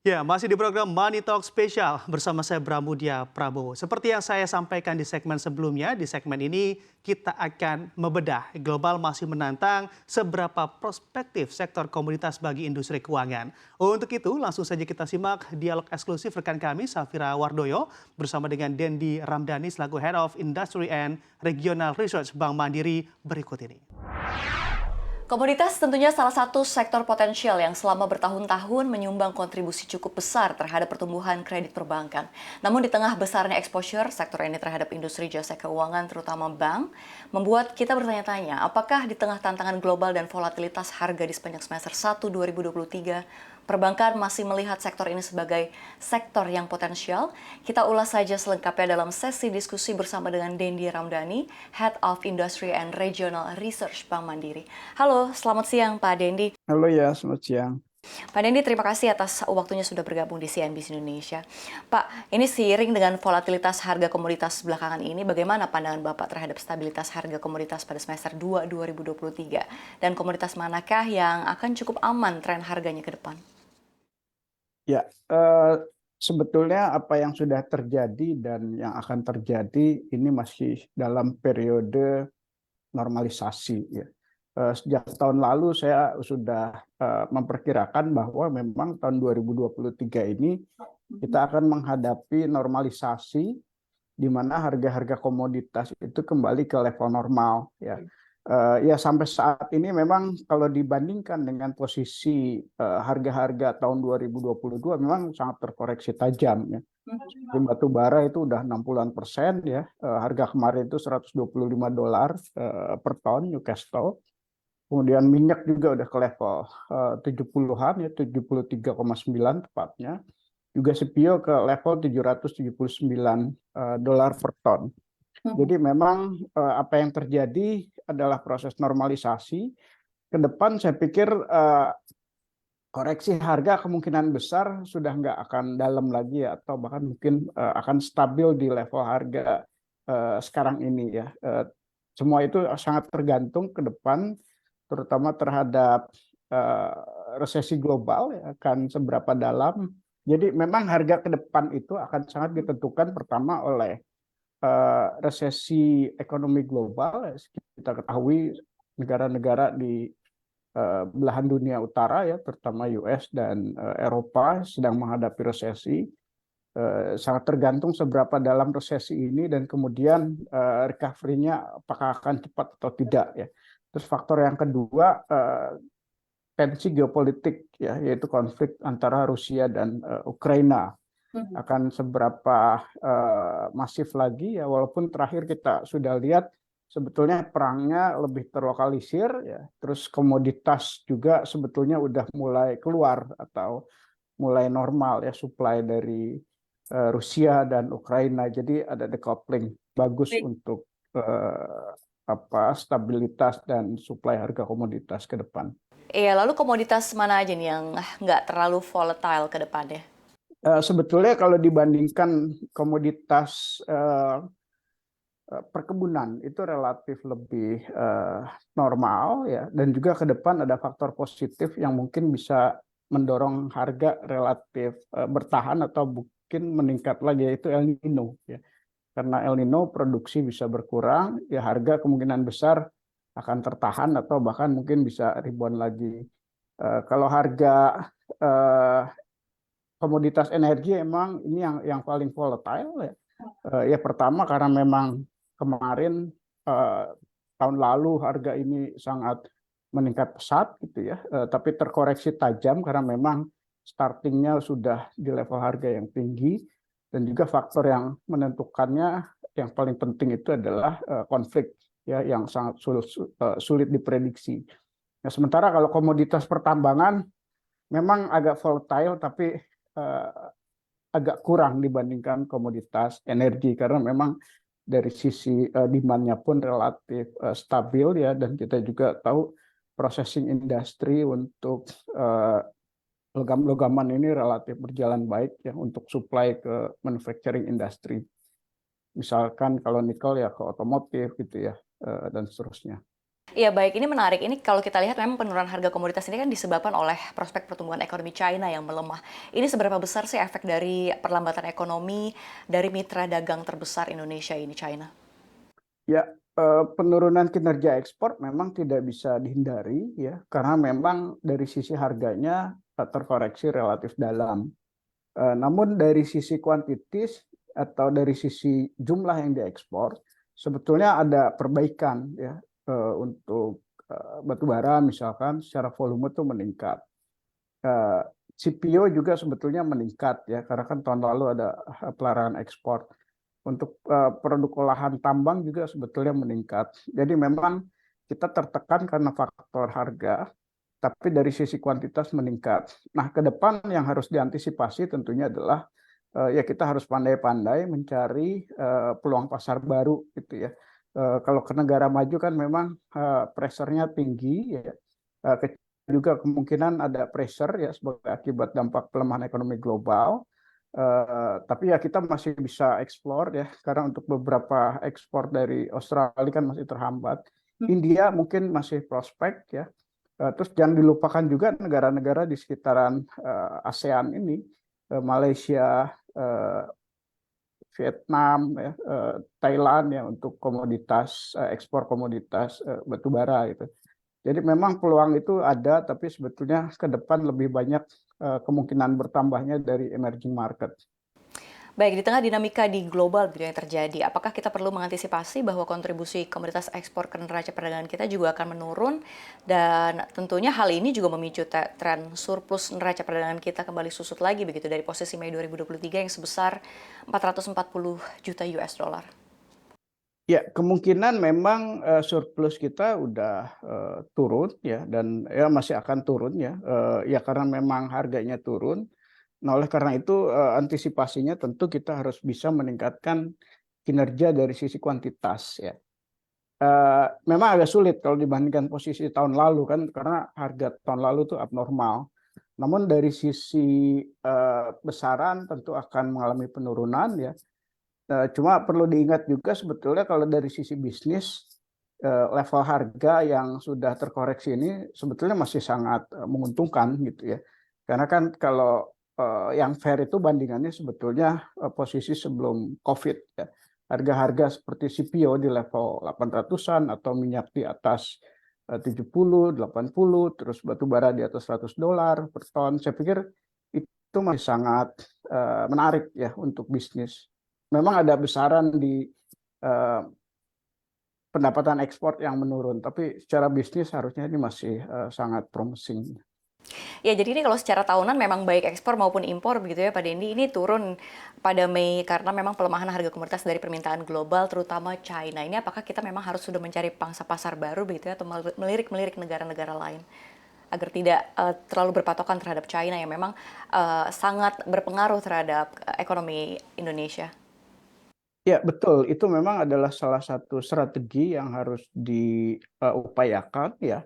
Ya, masih di program Money Talk Spesial bersama saya Bramudia Prabowo. Seperti yang saya sampaikan di segmen sebelumnya, di segmen ini kita akan membedah global masih menantang seberapa prospektif sektor komoditas bagi industri keuangan. Untuk itu, langsung saja kita simak dialog eksklusif rekan kami Safira Wardoyo bersama dengan Dendi Ramdhani selaku Head of Industry and Regional Research Bank Mandiri berikut ini. Komoditas tentunya salah satu sektor potensial yang selama bertahun-tahun menyumbang kontribusi cukup besar terhadap pertumbuhan kredit perbankan. Namun di tengah besarnya exposure sektor ini terhadap industri jasa keuangan terutama bank, membuat kita bertanya-tanya apakah di tengah tantangan global dan volatilitas harga di sepanjang semester 1 2023, perbankan masih melihat sektor ini sebagai sektor yang potensial. Kita ulas saja selengkapnya dalam sesi diskusi bersama dengan Dendi Ramdhani, Head of Industry and Regional Research Bank Mandiri. Halo, selamat siang Pak Dendi. Halo ya, selamat siang. Pak Dendi, terima kasih atas waktunya sudah bergabung di CNBC Indonesia. Pak, ini seiring dengan volatilitas harga komoditas belakangan ini, bagaimana pandangan Bapak terhadap stabilitas harga komoditas pada semester 2 2023? Dan komoditas manakah yang akan cukup aman tren harganya ke depan? Ya, sebetulnya apa yang sudah terjadi dan yang akan terjadi ini masih dalam periode normalisasi ya. Sejak tahun lalu saya sudah memperkirakan bahwa memang tahun 2023 ini kita akan menghadapi normalisasi di mana harga-harga komoditas itu kembali ke level normal ya. Ya sampai saat ini memang kalau dibandingkan dengan posisi harga-harga tahun 2022 memang sangat terkoreksi tajam ya. Di batu bara itu udah 60-an% ya. Harga kemarin itu $125 per ton Newcastle. Kemudian minyak juga udah ke level 70-an ya, 73,9 tepatnya. Juga CPO ke level $779 per ton. Jadi memang apa yang terjadi adalah proses normalisasi. Ke depan saya pikir koreksi harga kemungkinan besar sudah nggak akan dalam lagi ya, atau bahkan mungkin akan stabil di level harga sekarang ini ya. Semua itu sangat tergantung ke depan, terutama terhadap resesi global ya, akan seberapa dalam. Jadi memang harga ke depan itu akan sangat ditentukan pertama oleh resesi ekonomi global. Kita ketahui negara-negara di belahan dunia utara ya, terutama US dan Eropa sedang menghadapi resesi. Sangat tergantung seberapa dalam resesi ini dan kemudian recovery-nya apakah akan cepat atau tidak ya. Terus faktor yang kedua, tensi geopolitik ya, yaitu konflik antara Rusia dan Ukraina akan seberapa masif lagi ya, walaupun terakhir kita sudah lihat sebetulnya perangnya lebih terlokalisir ya, terus komoditas juga sebetulnya udah mulai keluar atau mulai normal ya, supply dari Rusia dan Ukraina, jadi ada decoupling bagus untuk stabilitas dan supply harga komoditas ke depan. Iya, lalu komoditas mana aja nih yang nggak terlalu volatile ke depannya? Sebetulnya kalau dibandingkan komoditas perkebunan itu relatif lebih normal ya, dan juga ke depan ada faktor positif yang mungkin bisa mendorong harga relatif bertahan atau mungkin meningkat lagi, yaitu El Nino ya. Karena El Nino produksi bisa berkurang ya, harga kemungkinan besar akan tertahan atau bahkan mungkin bisa rebound lagi. Kalau harga komoditas energi emang ini yang paling volatile ya. Ya pertama karena memang kemarin tahun lalu harga ini sangat meningkat pesat gitu ya, tapi terkoreksi tajam karena memang startingnya sudah di level harga yang tinggi, dan juga faktor yang menentukannya yang paling penting itu adalah konflik ya, yang sangat sulit diprediksi. Nah, sementara kalau komoditas pertambangan memang agak volatile tapi agak kurang dibandingkan komoditas energi karena memang dari sisi demand-nya pun relatif stabil ya, dan kita juga tahu processing industry untuk logam-logaman ini relatif berjalan baik ya untuk supply ke manufacturing industry. Misalkan kalau nikel ya ke otomotif gitu ya, dan seterusnya. Iya baik, ini menarik. Ini kalau kita lihat memang penurunan harga komoditas ini kan disebabkan oleh prospek pertumbuhan ekonomi China yang melemah. Ini seberapa besar sih efek dari perlambatan ekonomi dari mitra dagang terbesar Indonesia ini, China? Ya, penurunan kinerja ekspor memang tidak bisa dihindari ya, karena memang dari sisi harganya terkoreksi relatif dalam. Namun dari sisi kuantitas atau dari sisi jumlah yang diekspor, sebetulnya ada perbaikan ya, untuk batu bara misalkan secara volume itu meningkat. CPO juga sebetulnya meningkat ya, karena kan tahun lalu ada pelarangan ekspor. Untuk produk olahan tambang juga sebetulnya meningkat. Jadi memang kita tertekan karena faktor harga, tapi dari sisi kuantitas meningkat. Nah, ke depan yang harus diantisipasi tentunya adalah ya kita harus pandai-pandai mencari peluang pasar baru gitu ya. Kalau ke negara maju kan memang pressure-nya tinggi ya. Juga kemungkinan ada pressure ya sebagai akibat dampak pelemahan ekonomi global. Tapi ya kita masih bisa eksplor ya, karena untuk beberapa ekspor dari Australia kan masih terhambat. India mungkin masih prospek ya. Terus jangan dilupakan juga negara-negara di sekitaran ASEAN ini, Malaysia, Vietnam, ya, Thailand ya untuk komoditas ekspor komoditas batu bara gitu. Jadi memang peluang itu ada, tapi sebetulnya ke depan lebih banyak kemungkinan bertambahnya dari emerging market. Baik, di tengah dinamika di global gitu yang terjadi, apakah kita perlu mengantisipasi bahwa kontribusi komoditas ekspor ke neraca perdagangan kita juga akan menurun dan tentunya hal ini juga memicu tren surplus neraca perdagangan kita kembali susut lagi begitu dari posisi Mei 2023 yang sebesar 440 juta US dollar. Ya, kemungkinan memang surplus kita udah turun ya, dan ya masih akan turun ya, ya karena memang harganya turun. Nah, oleh karena itu antisipasinya tentu kita harus bisa meningkatkan kinerja dari sisi kuantitas ya. Memang agak sulit kalau dibandingkan posisi tahun lalu kan, karena harga tahun lalu itu abnormal. Namun dari sisi besaran tentu akan mengalami penurunan ya. Cuma perlu diingat juga sebetulnya kalau dari sisi bisnis, level harga yang sudah terkoreksi ini sebetulnya masih sangat menguntungkan gitu ya. Karena kan kalau yang fair itu bandingannya sebetulnya posisi sebelum COVID ya. Harga-harga seperti CPO di level 800-an atau minyak di atas 70, 80, terus batu bara di atas $100 per ton. Saya pikir itu masih sangat menarik ya untuk bisnis. Memang ada besaran di pendapatan ekspor yang menurun, tapi secara bisnis harusnya ini masih sangat promising. Ya, jadi ini kalau secara tahunan memang baik ekspor maupun impor begitu ya Pak Dendi, ini turun pada Mei karena memang pelemahan harga komoditas dari permintaan global terutama China. Ini apakah kita memang harus sudah mencari pangsa pasar baru begitu ya atau melirik-melirik negara-negara lain agar tidak terlalu berpatokan terhadap China yang memang sangat berpengaruh terhadap ekonomi Indonesia? Ya, betul. Itu memang adalah salah satu strategi yang harus diupayakan ya,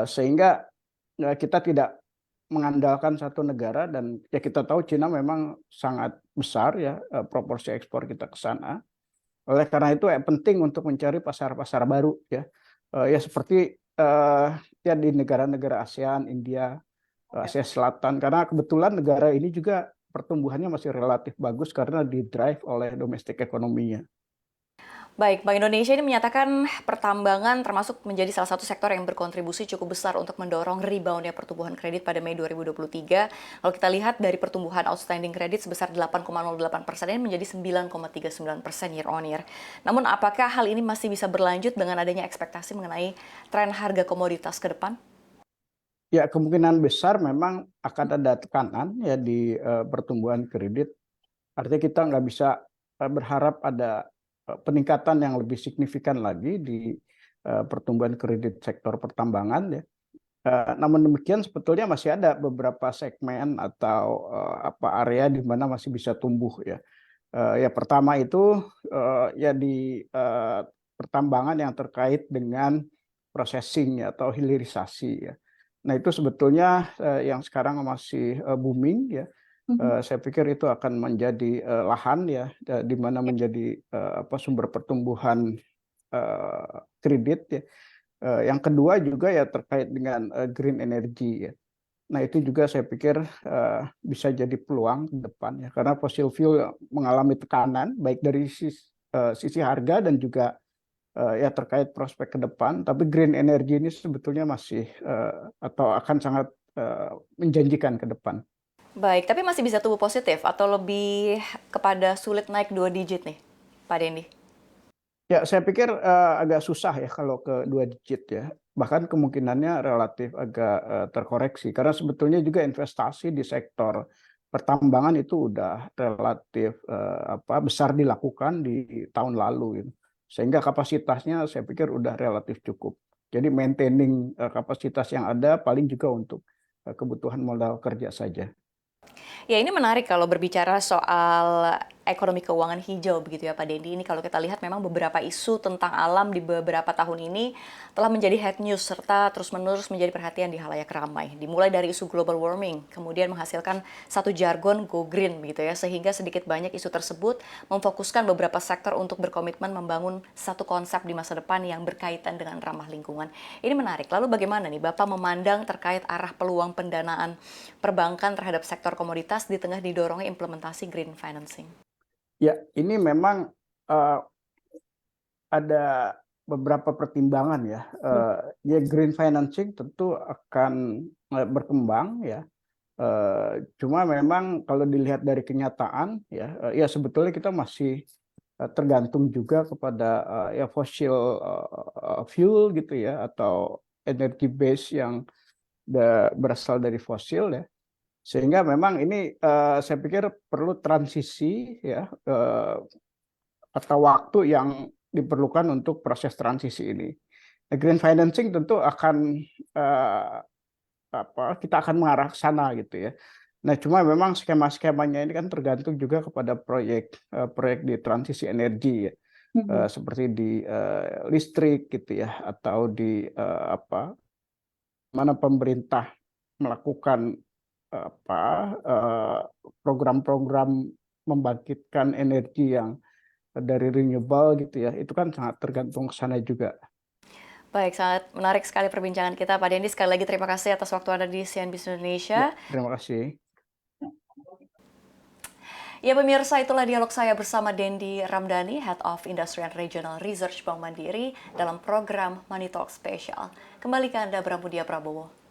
sehingga kita tidak mengandalkan satu negara, dan ya kita tahu Cina memang sangat besar ya proporsi ekspor kita ke sana. Oleh karena itu penting untuk mencari pasar-pasar baru ya. Ya seperti ya di negara-negara ASEAN, India, Asia Selatan, karena kebetulan negara ini juga pertumbuhannya masih relatif bagus karena di-drive oleh domestik ekonominya. Baik, Bank Indonesia ini menyatakan pertambangan termasuk menjadi salah satu sektor yang berkontribusi cukup besar untuk mendorong reboundnya pertumbuhan kredit pada Mei 2023. Kalau kita lihat dari pertumbuhan outstanding kredit sebesar 8,08% ini menjadi 9,39% year on year. Namun apakah hal ini masih bisa berlanjut dengan adanya ekspektasi mengenai tren harga komoditas ke depan? Ya, kemungkinan besar memang akan ada tekanan ya di pertumbuhan kredit. Artinya kita nggak bisa berharap ada peningkatan yang lebih signifikan lagi di pertumbuhan kredit sektor pertambangan ya. Namun demikian sebetulnya masih ada beberapa segmen atau apa area di mana masih bisa tumbuh ya. Ya pertama itu ya di pertambangan yang terkait dengan processing ya, atau hilirisasi ya. Nah itu sebetulnya yang sekarang masih booming ya. Saya pikir itu akan menjadi lahan ya, di mana menjadi apa sumber pertumbuhan kredit ya. Yang kedua juga ya terkait dengan green energy ya. Nah itu juga saya pikir bisa jadi peluang ke depan ya, karena fossil fuel mengalami tekanan baik dari sisi harga dan juga ya terkait prospek ke depan. Tapi green energy ini sebetulnya masih atau akan sangat menjanjikan ke depan. Baik, tapi masih bisa tumbuh positif atau lebih kepada sulit naik 2 digit nih, Pak Dendi? Ya, saya pikir agak susah ya kalau ke 2 digit ya. Bahkan kemungkinannya relatif agak terkoreksi. Karena sebetulnya juga investasi di sektor pertambangan itu udah relatif besar dilakukan di tahun lalu gitu. Sehingga kapasitasnya saya pikir udah relatif cukup. Jadi maintaining kapasitas yang ada paling juga untuk kebutuhan modal kerja saja. Ya ini menarik kalau berbicara soal ekonomi keuangan hijau begitu ya Pak Dendi. Ini kalau kita lihat memang beberapa isu tentang alam di beberapa tahun ini telah menjadi head news serta terus-menerus menjadi perhatian di halayak ramai. Dimulai dari isu global warming, kemudian menghasilkan satu jargon go green begitu ya, sehingga sedikit banyak isu tersebut memfokuskan beberapa sektor untuk berkomitmen membangun satu konsep di masa depan yang berkaitan dengan ramah lingkungan. Ini menarik. Lalu bagaimana nih Bapak memandang terkait arah peluang pendanaan perbankan terhadap sektor komoditas di tengah didorongnya implementasi green financing? Ya, ini memang ada beberapa pertimbangan ya. Ya green financing tentu akan berkembang ya. Cuma memang kalau dilihat dari kenyataan ya, ya sebetulnya kita masih tergantung juga kepada ya fossil fuel gitu ya, atau energi base yang berasal dari fosil ya. Sehingga memang ini saya pikir perlu transisi ya, atau waktu yang diperlukan untuk proses transisi ini. Green financing tentu akan kita akan mengarah ke sana gitu ya. Nah, cuma memang skema-skemanya ini kan tergantung juga kepada proyek di transisi energi ya. Seperti di listrik gitu ya, atau di mana pemerintah melakukan program-program membangkitkan energi yang dari renewable gitu ya, itu kan sangat tergantung ke sana juga. Baik, sangat menarik sekali perbincangan kita Pak Dendi. Sekali lagi terima kasih atas waktu Anda di CNBC Ya, Indonesia. terima kasih. Ya pemirsa, itulah dialog saya bersama Dendi Ramdhani, Head of Industry and Regional Research Bank Mandiri dalam program Money Talk Special. Kembali ke Anda, Pramudia Prabowo.